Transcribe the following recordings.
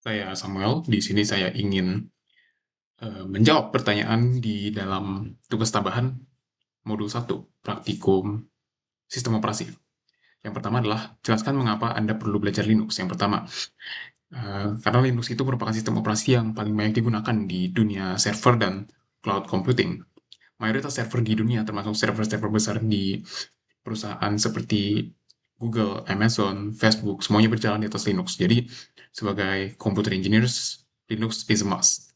Saya Samuel. Di sini saya ingin menjawab pertanyaan di dalam tugas tambahan modul 1, praktikum sistem operasi. Yang pertama adalah jelaskan mengapa Anda perlu belajar Linux. Yang pertama, karena Linux itu merupakan sistem operasi yang paling banyak digunakan di dunia server dan cloud computing. Mayoritas server di dunia, termasuk server-server besar di perusahaan seperti Google, Amazon, Facebook, semuanya berjalan di atas Linux. Jadi, sebagai computer engineers, Linux is a must.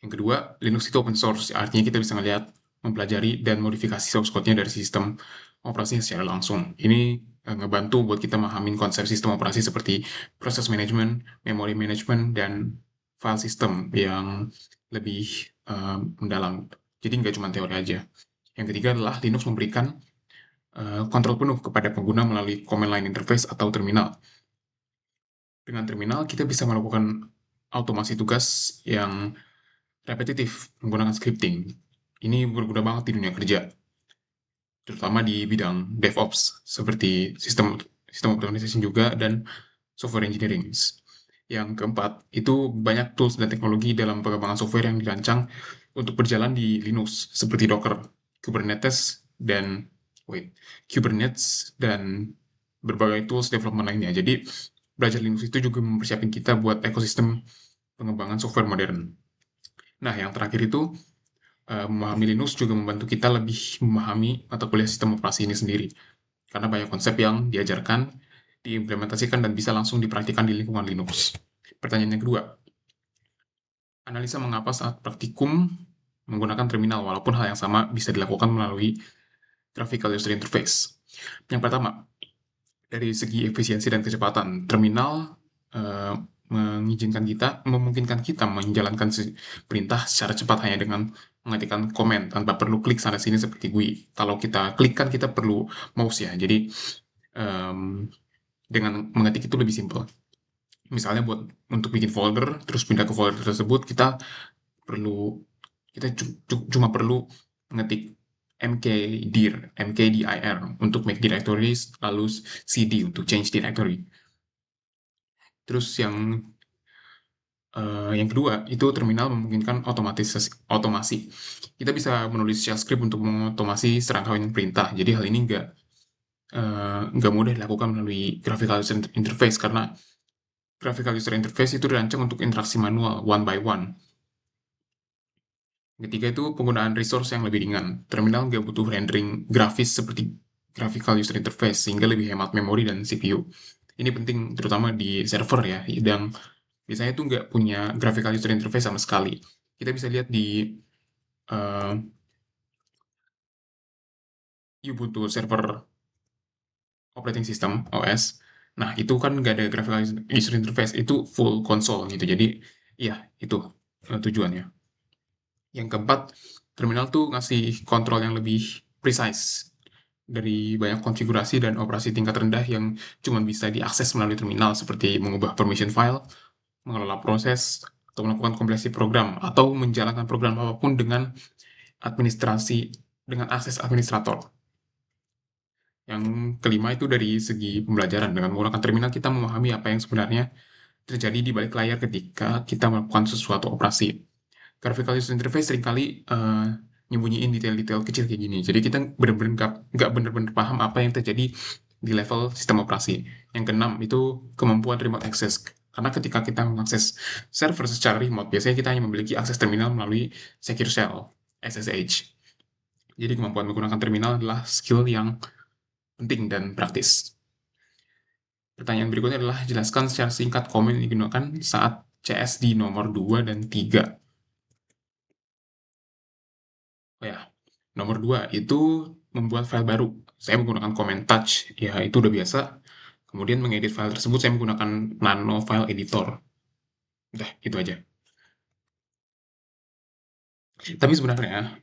Yang kedua, Linux itu open source, artinya kita bisa melihat, mempelajari, dan modifikasi source code-nya dari sistem operasinya secara langsung. Ini ngebantu buat kita memahami konsep sistem operasi seperti proses management, memory management, dan file system yang lebih mendalam. Jadi nggak cuma teori aja. Yang ketiga adalah Linux memberikan kontrol penuh kepada pengguna melalui command line interface atau terminal. Dengan terminal, kita bisa melakukan automasi tugas yang repetitif menggunakan scripting. Ini berguna banget di dunia kerja, terutama di bidang DevOps, seperti sistem optimization juga dan software engineering. Yang keempat, itu banyak tools dan teknologi dalam pengembangan software yang dirancang untuk berjalan di Linux, seperti Docker, Kubernetes, dan berbagai tools development lainnya. Jadi, belajar Linux itu juga mempersiapkan kita buat ekosistem pengembangan software modern. Nah, yang terakhir itu, memahami Linux juga membantu kita lebih memahami mata kuliah sistem operasi ini sendiri. Karena banyak konsep yang diajarkan, diimplementasikan, dan bisa langsung dipraktikkan di lingkungan Linux. Pertanyaan yang kedua, analisa mengapa saat praktikum menggunakan terminal, walaupun hal yang sama bisa dilakukan melalui graphical user interface. Yang pertama, dari segi efisiensi dan kecepatan, terminal eh, memungkinkan kita menjalankan perintah secara cepat hanya dengan mengetikkan komen tanpa perlu klik sana sini seperti GUI. Kalau kita klik kan kita perlu mouse ya, jadi em, dengan mengetik itu lebih simpel. Misalnya untuk bikin folder, terus pindah ke folder tersebut, perlu cuma perlu mengetik mkdir untuk make directories, lalu cd untuk change directory. Terus yang kedua, itu terminal memungkinkan otomasi. Kita bisa menulis shell script untuk mengotomasi serangkaian perintah. Jadi hal ini nggak mudah dilakukan melalui graphical user interface karena graphical user interface itu dirancang untuk interaksi manual one by one. Ketiga itu penggunaan resource yang lebih ringan. Terminal nggak butuh rendering grafis seperti graphical user interface sehingga lebih hemat memori dan CPU. Ini penting terutama di server ya, yang biasanya itu nggak punya graphical user interface sama sekali. Kita bisa lihat di uh, Ubuntu server operating system OS. Nah itu kan nggak ada graphical user interface, itu full console gitu. Jadi ya itu tujuannya. Yang keempat, terminal tuh ngasih kontrol yang lebih precise dari banyak konfigurasi dan operasi tingkat rendah yang cuma bisa diakses melalui terminal seperti mengubah permission file, mengelola proses, atau melakukan kompilasi program, atau menjalankan program apapun dengan akses administrator. Yang kelima itu dari segi pembelajaran. Dengan menggunakan terminal, kita memahami apa yang sebenarnya terjadi di balik layar ketika kita melakukan sesuatu operasi. Graphical user interface seringkali nyembunyiin detail-detail kecil kayak gini. Jadi kita benar-benar nggak benar-benar paham apa yang terjadi di level sistem operasi. Yang keenam itu kemampuan remote access. Karena ketika kita mengakses server secara remote, biasanya kita hanya memiliki akses terminal melalui Secure Shell, SSH. Jadi kemampuan menggunakan terminal adalah skill yang penting dan praktis. Pertanyaan berikutnya adalah jelaskan secara singkat komen yang digunakan saat CS di nomor 2 dan 3. Oh ya, nomor 2 itu membuat file baru. Saya menggunakan command touch, ya itu udah biasa. Kemudian mengedit file tersebut saya menggunakan nano file editor. Udah, itu aja. Tapi sebenarnya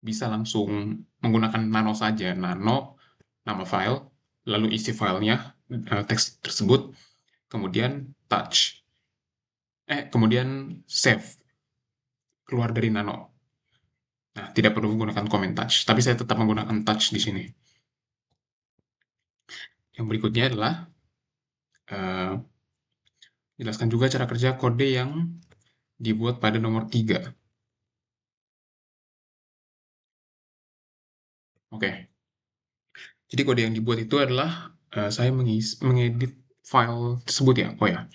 bisa langsung menggunakan nano saja. Nano, nama file, lalu isi filenya, teks tersebut, kemudian touch. Kemudian save, keluar dari nano. Nah, tidak perlu menggunakan command touch, tapi saya tetap menggunakan touch di sini. Yang berikutnya adalah Jelaskan juga cara kerja kode yang dibuat pada nomor 3. Oke, jadi kode yang dibuat itu adalah saya mengedit file tersebut ya. Oh ya,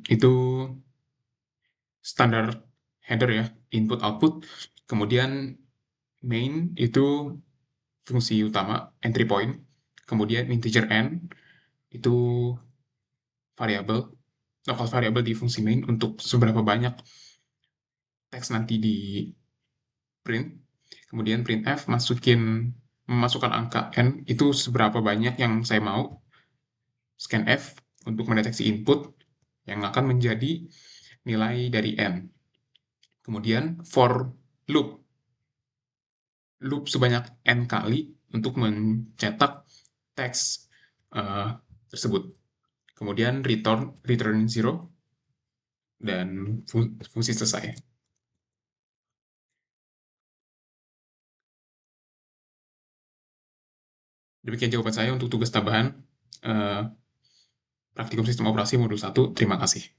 itu standar header ya, input output. Kemudian main itu fungsi utama, entry point. Kemudian integer n itu variabel, local variable di fungsi main untuk seberapa banyak teks nanti di print. Kemudian printf memasukkan angka n itu seberapa banyak yang saya mau. Scanf untuk mendeteksi input yang akan menjadi nilai dari n. Kemudian for loop, loop sebanyak n kali untuk mencetak teks tersebut. Kemudian return 0 dan fungsi selesai. Demikian jawaban saya untuk tugas tambahan praktikum sistem operasi modul 1. Terima kasih.